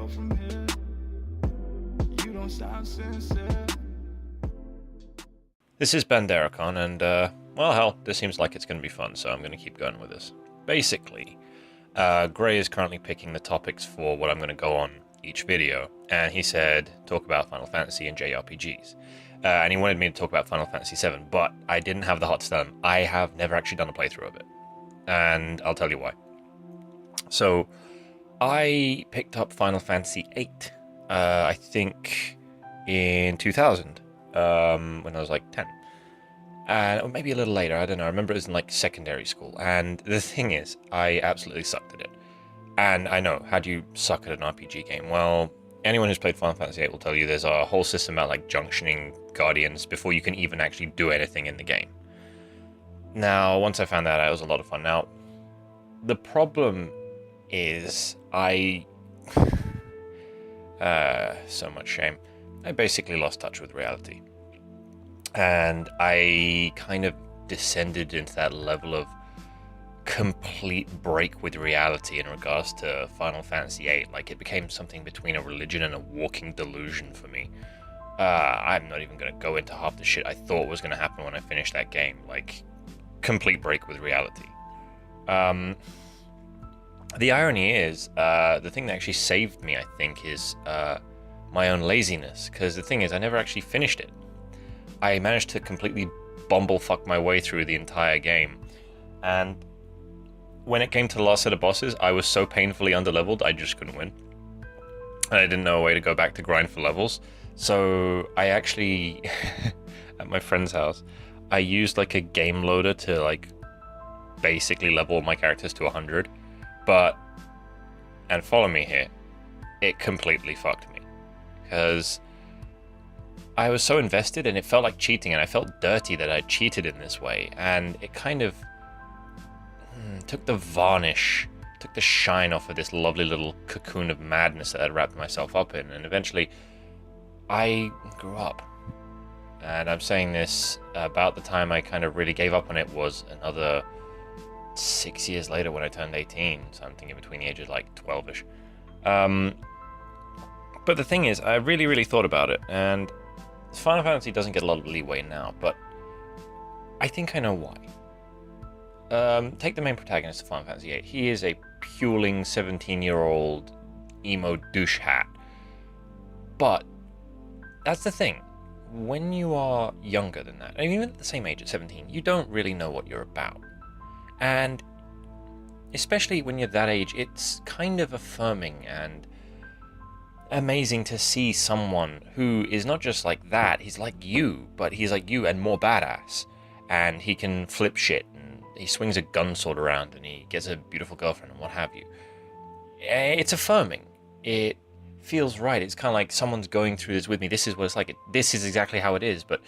go from here? You don't sound sincere. This is Banderacon, and, well, hell, this seems like it's going to be fun, so I'm going to keep going with this. Basically, Gray is currently picking the topics for what I'm going to go on each video, and he said, talk about Final Fantasy and JRPGs. And he wanted me to talk about Final Fantasy VII, but I didn't have the heart to tell him. I have never actually done a playthrough of it, and I'll tell you why. So, I picked up Final Fantasy VIII, I think, in 2000. When I was like 10, or maybe a little later, I don't know. I remember it was in like secondary school, and the thing is, I absolutely sucked at it. And I know, how do you suck at an RPG game? Well, anyone who's played Final Fantasy VIII will tell you there's a whole system about like junctioning guardians before you can even actually do anything in the game. Now, once I found that out, it was a lot of fun. Now, the problem is so much shame. I basically lost touch with reality. And I kind of descended into that level of complete break with reality in regards to Final Fantasy VIII. Like, it became something between a religion and a walking delusion for me. I'm not even going to go into half the shit I thought was going to happen when I finished that game. Like, complete break with reality. The irony is, the thing that actually saved me, I think, is my own laziness, because the thing is, I never actually finished it. I managed to completely bumblefuck my way through the entire game, and when it came to the last set of bosses, I was so painfully underleveled, I just couldn't win. And I didn't know a way to go back to grind for levels, so I actually, at my friend's house, I used like a game loader to like basically level my characters to 100, and follow me here, it completely fucked me. Because I was so invested and it felt like cheating, and I felt dirty that I cheated in this way, and it kind of took the varnish, took the shine off of this lovely little cocoon of madness that I'd wrapped myself up in, and eventually I grew up. And I'm saying this about the time I kind of really gave up on it was another 6 years later when I turned 18, so I'm thinking between the ages like 12ish. But the thing is, I really thought about it, and Final Fantasy doesn't get a lot of leeway now, but I think I know why. Take the main protagonist of Final Fantasy VIII. He is a puling 17-year-old emo douche hat. But that's the thing. When you are younger than that, and even at the same age at 17, you don't really know what you're about. And especially when you're that age, it's kind of affirming and amazing to see someone who is not just like that, he's like you, but he's like you and more badass. And he can flip shit, and he swings a gun sword around, and he gets a beautiful girlfriend, and what have you. It's affirming. It feels right. It's kind of like someone's going through this with me. This is what it's like. This is exactly how it is, but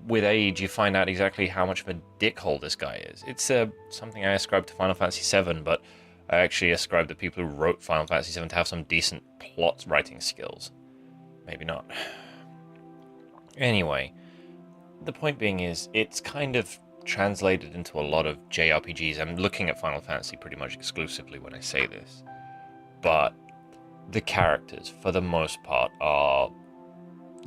with age, you find out exactly how much of a dickhole this guy is. It's something I ascribe to Final Fantasy VII, but I actually ascribe the people who wrote Final Fantasy VII to have some decent plot writing skills. Maybe not. Anyway, the point being is, it's kind of translated into a lot of JRPGs. I'm looking at Final Fantasy pretty much exclusively when I say this. But the characters, for the most part, are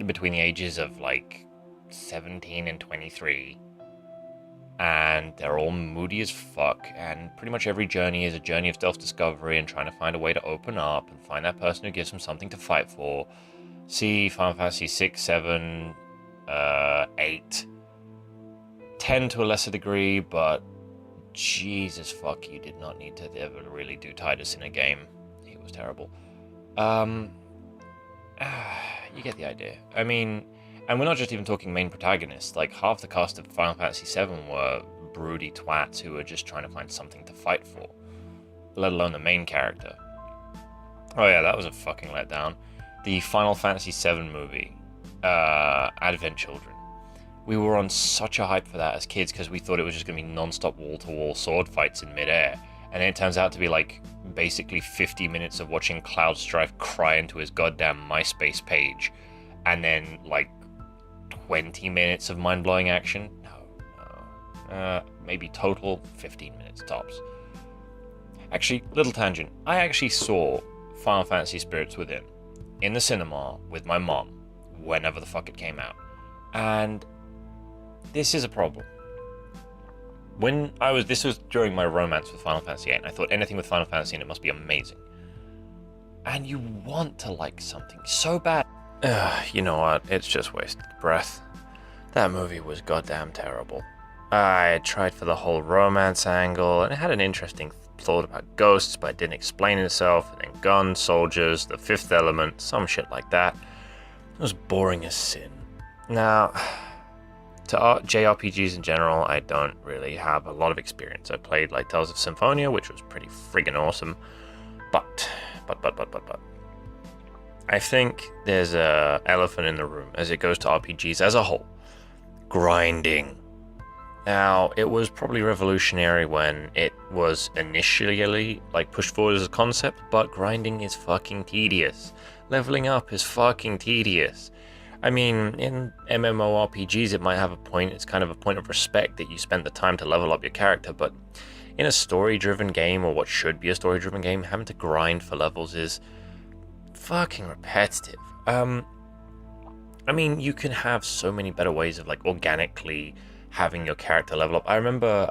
between the ages of like 17 and 23, and they're all moody as fuck, and pretty much every journey is a journey of self-discovery and trying to find a way to open up and find that person who gives them something to fight for. See Final Fantasy 6, 7, 8, 10 to a lesser degree, but Jesus fuck, you did not need to ever really do Tidus in a game. It was terrible. You get the idea. I mean, and we're not just even talking main protagonists. Like, half the cast of Final Fantasy VII were broody twats who were just trying to find something to fight for, let alone the main character. Oh yeah, that was a fucking letdown. The Final Fantasy VII movie, Advent Children. We were on such a hype for that as kids because we thought it was just going to be non-stop wall-to-wall sword fights in midair. And it turns out to be like basically 50 minutes of watching Cloud Strife cry into his goddamn MySpace page. And then like 20 minutes of mind-blowing action. No. Maybe total 15 minutes tops. Actually, little tangent. I actually saw Final Fantasy Spirits Within in the cinema with my mom whenever the fuck it came out. And this is a problem. This was during my romance with Final Fantasy VIII, and I thought anything with Final Fantasy and it must be amazing. And you want to like something so bad. You know what? It's just wasted breath. That movie was goddamn terrible. I tried for the whole romance angle, and it had an interesting thought about ghosts, but it didn't explain itself. And then guns, soldiers, the fifth element, some shit like that. It was boring as sin. Now, to JRPGs in general, I don't really have a lot of experience. I played like Tales of Symphonia, which was pretty friggin' awesome. But. I think there's a elephant in the room as it goes to RPGs as a whole. Grinding. Now, it was probably revolutionary when it was initially like pushed forward as a concept, but grinding is fucking tedious. Leveling up is fucking tedious. I mean, in MMORPGs it might have a point, it's kind of a point of respect that you spent the time to level up your character, but in a story-driven game, or what should be a story-driven game, having to grind for levels is fucking repetitive. I mean, you can have so many better ways of like organically having your character level up. I remember,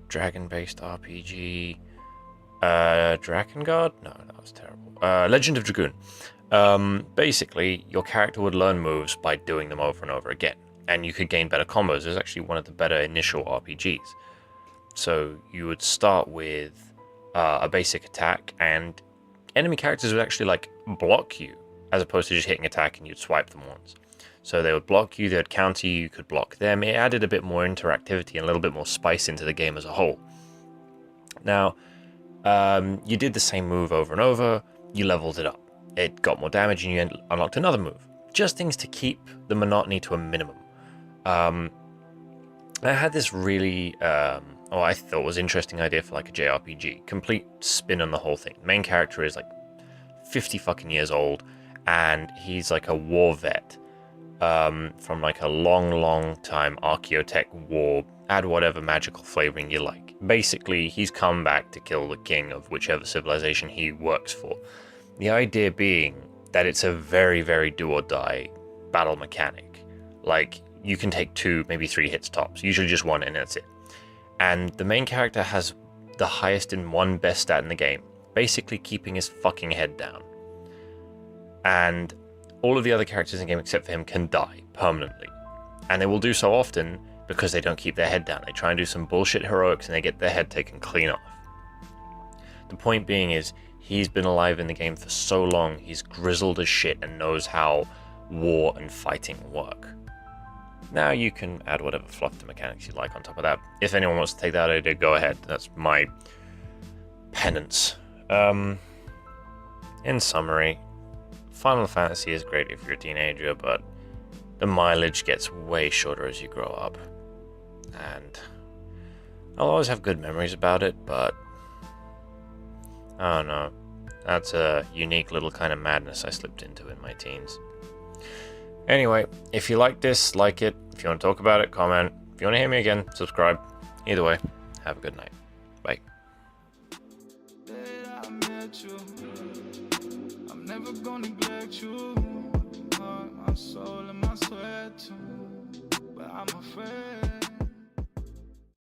dragon-based RPG, Drakengard? No, that was terrible. Legend of Dragoon. Basically, your character would learn moves by doing them over and over again, and you could gain better combos. It was actually one of the better initial RPGs. So you would start with a basic attack, and enemy characters would actually like block you, as opposed to just hitting attack and you'd swipe them once. So they would block you, they would counter you, you could block them. It added a bit more interactivity and a little bit more spice into the game as a whole. Now, you did the same move over and over, you leveled it up. It got more damage and you unlocked another move. Just things to keep the monotony to a minimum. I had this really, I thought was interesting idea for like a JRPG. Complete spin on the whole thing. The main character is like 50 fucking years old, and he's like a war vet from like a long time Archaeotech war. Add whatever magical flavoring you like. Basically, he's come back to kill the king of whichever civilization he works for. The idea being that it's a very, very do or die battle mechanic. Like, you can take 2, maybe 3 hits tops, usually just 1, and that's it. And the main character has the highest in one best stat in the game, basically keeping his fucking head down. And all of the other characters in the game except for him can die permanently. And they will do so often because they don't keep their head down. They try and do some bullshit heroics and they get their head taken clean off. The point being is, he's been alive in the game for so long, he's grizzled as shit and knows how war and fighting work. Now you can add whatever fluff to mechanics you like on top of that. If anyone wants to take that idea, go ahead. That's my penance. In summary, Final Fantasy is great if you're a teenager, but the mileage gets way shorter as you grow up. And I'll always have good memories about it, but I don't know. That's a unique little kind of madness I slipped into in my teens. Anyway, if you like this, like it. If you want to talk about it, comment. If you want to hear me again, subscribe. Either way, have a good night. Bye. I'm never gonna neglect you. My soul and my sweat too. But I'm afraid